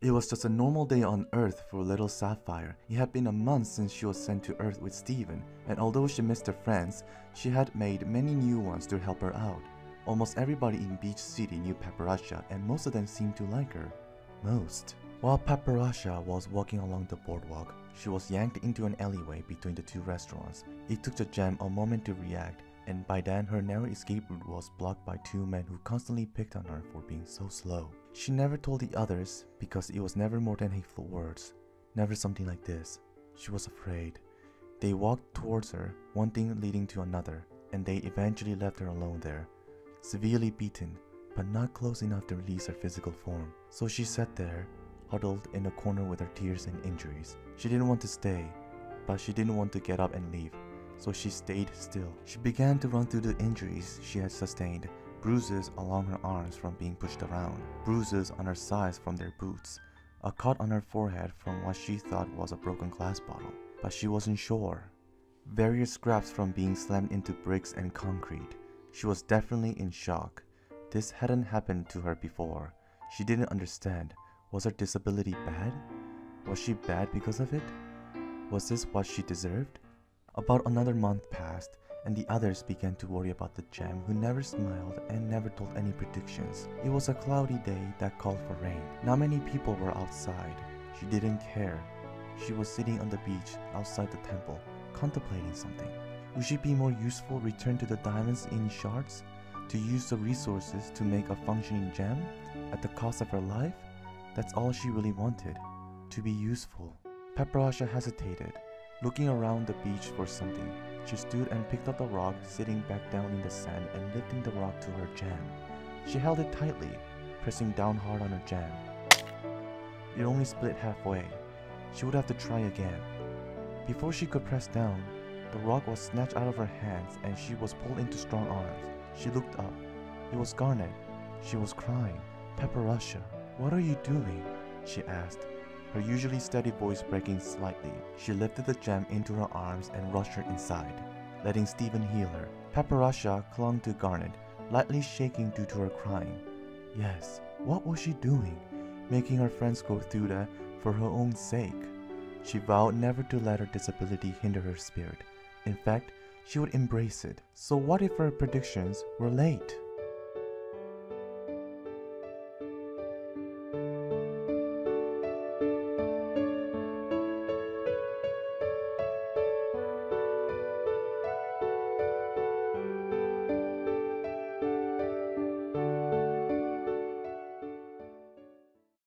It was just a normal day on Earth for little Sapphire. It had been a month since she was sent to Earth with Steven, and although she missed her friends, she had made many new ones to help her out. Almost everybody in Beach City knew Paparasha, and most of them seemed to like her. Most. While Paparasha was walking along the boardwalk, she was yanked into an alleyway between the two restaurants. It took the Gem a moment to react, and by then her narrow escape route was blocked by two men who constantly picked on her for being so slow. She never told the others because it was never more than hateful words. Never something like this. She was afraid. They walked towards her, one thing leading to another, and they eventually left her alone there, severely beaten, but not close enough to release her physical form. So she sat there, huddled in a corner with her tears and injuries. She didn't want to stay, but she didn't want to get up and leave, so she stayed still. She began to run through the injuries she had sustained, bruises along her arms from being pushed around, bruises on her sides from their boots, a cut on her forehead from what she thought was a broken glass bottle, but she wasn't sure. Various scraps from being slammed into bricks and concrete. She was definitely in shock. This hadn't happened to her before. She didn't understand. Was her disability bad? Was she bad because of it? Was this what she deserved? About another month passed, and the others began to worry about the Gem, who never smiled and never told any predictions. It was a cloudy day that called for rain. Not many people were outside. She didn't care. She was sitting on the beach outside the temple, contemplating something. Would she be more useful return to the diamonds in shards? To use the resources to make a functioning gem at the cost of her life? That's all she really wanted. To be useful. Paparasha hesitated, looking around the beach for something. She stood and picked up the rock, sitting back down in the sand and lifting the rock to her gem. She held it tightly, pressing down hard on her gem. It only split halfway. She would have to try again. Before she could press down, the rock was snatched out of her hands and she was pulled into strong arms. She looked up. It was Garnet. She was crying. Paparasha, what are you doing? She asked, her usually steady voice breaking slightly. She lifted the gem into her arms and rushed her inside, letting Steven heal her. Paparasha clung to Garnet, lightly shaking due to her crying. Yes, what was she doing? Making her friends go through that for her own sake. She vowed never to let her disability hinder her spirit. In fact, she would embrace it. So what if her predictions were late?